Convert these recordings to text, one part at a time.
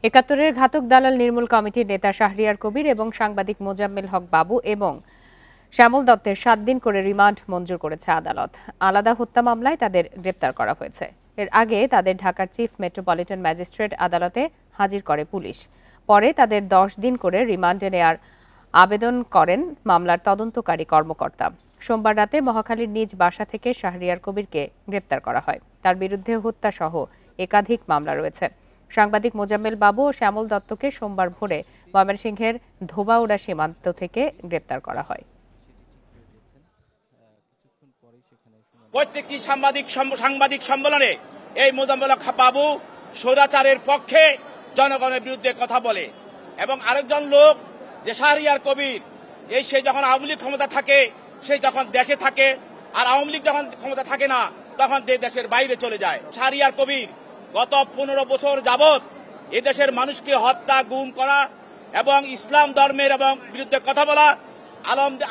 একাত্তরের ঘাতক দালাল নির্মূল কমিটির নেতা শাহরিয়ার কবির এবং সাংবাদিক মোজাম্মেল হক বাবু এবং শ্যামল দত্তের 7 দিন করে রিমান্ড মঞ্জুর করেছে আদালত। আলাদা হত্যা মামলায় তাদের গ্রেপ্তার করা হয়েছে। এর আগে তাদের ঢাকার চিফ মেট্রোপলিটন ম্যাজিস্ট্রেট আদালতে হাজির করে পুলিশ। পরে তাদের 10 দিন করে রিমান্ডে নেয়ার আবেদন করেন মামলার তদন্তকারী কর্মকর্তা। সোমবার রাতে মহাখালীর নিজ বাসা থেকে শাহরিয়ার কবিরকে গ্রেপ্তার করা হয়। তার বিরুদ্ধে হত্যাসহ একাধিক মামলা রয়েছে। সাংবাদিক মোজাম্মেল বাবু ও শ্যামল দত্তকে সোমবার ভোরে ময়মনসিংহের ধোবাউড়া সীমান্ত থেকে গ্রেপ্তার করা হয়। প্রত্যেকটি সাংবাদিক সম্মেলনে এই মোজাম্মেল হক বাবু স্বৈরাচারের পক্ষে জনগণের বিরুদ্ধে কথা বলে এবং আরেকজন লোক যে শাহরিয়ার কবির, এই সে যখন আওয়ামী লীগ ক্ষমতা থাকে, সে যখন দেশে থাকে, আর আওয়ামী লীগ যখন ক্ষমতা থাকে না তখন দেশের বাইরে চলে যায়। শাহরিয়ার কবির গত 15 বছর যাবৎ এদেশের মানুষকে হত্যা, গুম করা এবং ইসলাম ধর্মের এবং বিরুদ্ধে কথা বলা,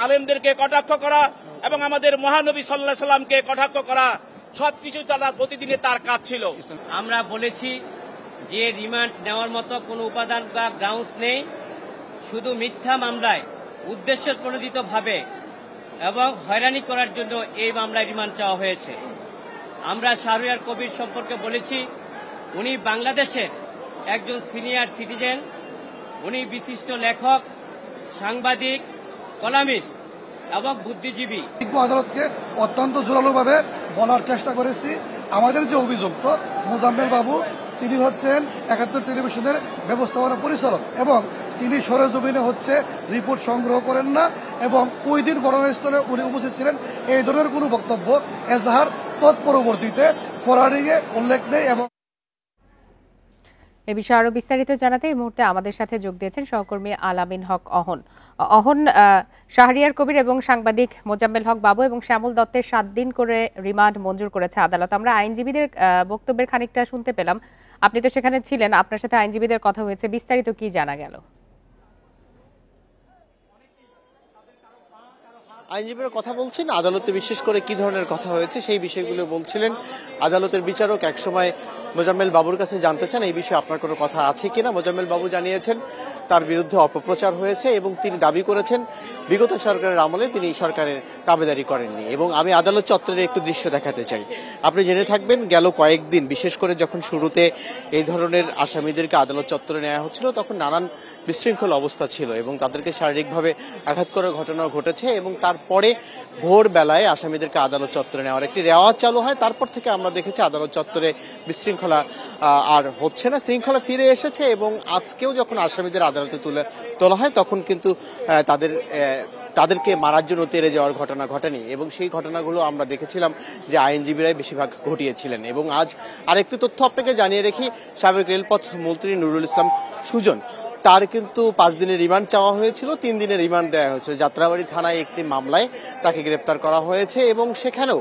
আলেমদেরকে কটাক্ষ করা এবং আমাদের মহানবী সাল্লাল্লাহু আলাইহি সাল্লামকে কটাক্ষ করা, সবকিছু তার প্রতিদিনে তার কাজ ছিল। আমরা বলেছি যে রিমান্ড নেওয়ার মতো কোনো উপাদান বা গ্রাউন্ডস নেই, শুধু মিথ্যা মামলায় উদ্দেশ্য প্রণোদিতভাবে এবং হয়রানি করার জন্য এই মামলায় রিমান্ড চাওয়া হয়েছে। আমরা শাহরিয়ার কবির সম্পর্কে বলেছি উনি বাংলাদেশের একজন সিনিয়র সিটিজেন, উনি বিশিষ্ট লেখক, সাংবাদিক, কলামিস্ট এবং বুদ্ধিজীবী। আদালতকে অত্যন্ত জোরালোভাবে বলার চেষ্টা করেছি আমাদের যে অভিযুক্ত মোজাম্মেল বাবু, তিনি হচ্ছেন 71 টেলিভিশনের ব্যবস্থাপনা পরিচালক এবং তিনি সরেজমিনে রিপোর্ট সংগ্রহ করেন না এবং ওই দিন ঘটনাস্থলে উনি উপস্থিত ছিলেন এই ধরনের কোনো বক্তব্য এজাহার তৎপরবর্তীতে ফরওয়ার্ডিংয়ে উল্লেখ নেই। এবং এ বিষয়ে আরো বিস্তারিত জানাতে এই মুহূর্তে আমাদের সাথে যোগ দিয়েছেন সহকর্মী আলামিন হক অহন। শাহরিয়ার কবির এবং সাংবাদিক মোজাম্মেল হক বাবু এবং শ্যামল দত্তের 7 দিন করে রিমান্ড মঞ্জুর করেছে আদালত। আমরা আইনজীবীদের বক্তব্যের খানিকটা শুনতে পেলাম, আপনি তো সেখানে ছিলেন, আপনার সাথে আইনজীবীদের কথা হয়েছে, বিস্তারিত কি জানা গেল? আইনজীবীরা কথা বলছেন আদালতে বিশেষ করে কি ধরনের কথা হয়েছে সেই বিষয়গুলো বলছিলেন। আদালতের বিচারক একসময় মোজাম্মেল বাবুর কাছে জানতে চান এই বিষয়ে আপনার কোনো কথা আছে কিনা। মোজাম্মেল বাবু জানিয়েছেন তার বিরুদ্ধে অপপ্রচার হয়েছে এবং তিনি দাবি করেছেন বিগত সরকারের আমলে তিনি সরকারের দাবিদারি করেননি। এবং আমি আদালত চত্বরের একটু দৃশ্য দেখাতে চাই। আপনি জেনে থাকবেন গেল কয়েকদিন বিশেষ করে যখন শুরুতে এই ধরনের আসামিদেরকে আদালত চত্বরে নেওয়া হচ্ছিল তখন নানান বিশৃঙ্খল অবস্থা ছিল এবং তাদেরকে শারীরিকভাবে আঘাত করার ঘটনা ঘটেছে এবং তারপরে ভোরবেলায় আসামিদেরকে আদালত চত্বরে নেওয়ার একটি রেওয়াজ চালু হয়। তারপর থেকে আমরা দেখেছি আদালত চত্বরে বিশৃঙ্খলা আর হচ্ছে না, শৃঙ্খলা ফিরে এসেছে এবং আজকেও যখন আসামিদের আদালতে তোলা হয় তখন কিন্তু তাদেরকে মারার জন্য তেড়ে যাওয়ার ঘটনা ঘটেনি এবং সেই ঘটনাগুলো আমরা দেখেছিলাম যে আইনজীবীরাই বেশিরভাগ ঘটিয়েছিলেন। এবং আজ আরেকটি তথ্য আপনাকে জানিয়ে রেখি, সাবেক রেলপথ মন্ত্রী নুরুল ইসলাম সুজন, তার কিন্তু 5 দিনের রিমান্ড চাওয়া হয়েছিল, 3 দিনের রিমান্ড দেওয়া হয়েছিল। যাত্রাবাড়ি থানায় একটি মামলায় তাকে গ্রেপ্তার করা হয়েছে এবং সেখানেও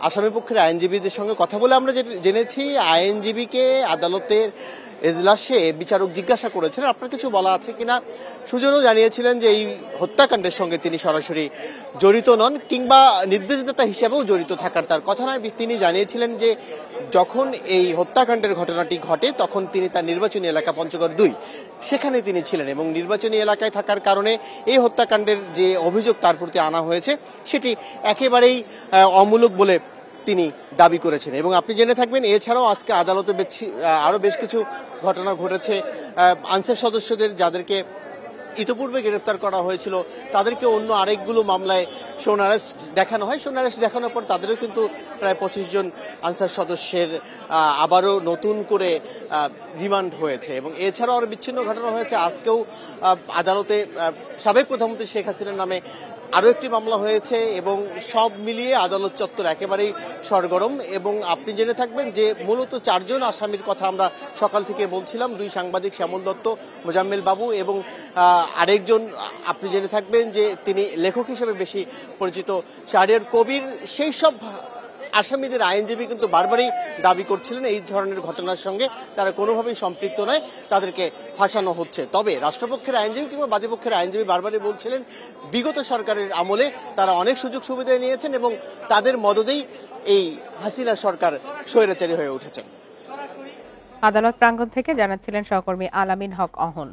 আসামি পক্ষের আইনজীবীদের সঙ্গে কথা বলে আমরা জেনেছি আইনজীবীকে আদালতের এজলাসে বিচারক জিজ্ঞাসা করেছেন আপনার কিছু বলা আছে কিনা। সুজনও জানিয়েছিলেন যে এই হত্যাকাণ্ডের সঙ্গে তিনি সরাসরি জড়িত নন কিংবা নির্দেশদাতা হিসেবেও জড়িত থাকার তার কথা নয়। তিনি জানিয়েছিলেন যে যখন এই হত্যাকাণ্ডের ঘটনাটি ঘটে তখন তিনি তার নির্বাচনী এলাকা পঞ্চগড় 2 সেখানে তিনি ছিলেন এবং নির্বাচনী এলাকায় থাকার কারণে এই হত্যাকাণ্ডের যে অভিযোগ তার প্রতি আনা হয়েছে সেটি একেবারেই অমূলক বলে তিনি দাবি করেছেন। এবং আপনি জেনে থাকবেন এছাড়াও আজকে আদালতে আরো বেশ কিছু ঘটনা ঘটেছে। আনসার সদস্যদের যাদেরকে ইতিপূর্বে গ্রেপ্তার করা হয়েছিল তাদেরকে অন্য আরেকগুলো মামলায় সোনারেস দেখানো হয়। সোনারেস দেখানোর পর তাদেরও কিন্তু প্রায় 25 জন আনসার সদস্যের আবারও নতুন করে রিমান্ড হয়েছে। এবং এছাড়াও আরো বিচ্ছিন্ন ঘটনা হয়েছে। আজকেও আদালতে সাবেক প্রধানমন্ত্রী শেখ হাসিনার নামে আরো একটি মামলা হয়েছে এবং সব মিলিয়ে আদালত চত্বর একেবারেই সরগরম। এবং আপনি জেনে থাকবেন যে মূলত 4 জন আসামির কথা আমরা সকাল থেকে বলছিলাম, 2 সাংবাদিক শ্যামল দত্ত, মোজাম্মেল বাবু এবং আরেকজন আপনি জেনে থাকবেন যে তিনি লেখক হিসেবে বেশি পরিচিত শাহরিয়ার কবির। সেই সব আসামিদের আইনজীবী কিন্তু বারবারই দাবি করছিলেন এই ধরনের ঘটনার সঙ্গে তারা কোনোভাবেই সম্পৃক্ত নয়, তাদেরকে ফাঁসানো হচ্ছে। তবে রাষ্ট্রপক্ষের আইনজীবী কিংবা বাদীপক্ষের আইনজীবী বারবারই বলছিলেন বিগত সরকারের আমলে তারা অনেক সুযোগ সুবিধা নিয়েছেন এবং তাদের মদদেই এই হাসিনা সরকার স্বৈরাচারী হয়ে উঠেছেন। আদালত প্রাঙ্গণ থেকে জানাচ্ছিলেন সহকর্মী আলামিন হক অহন।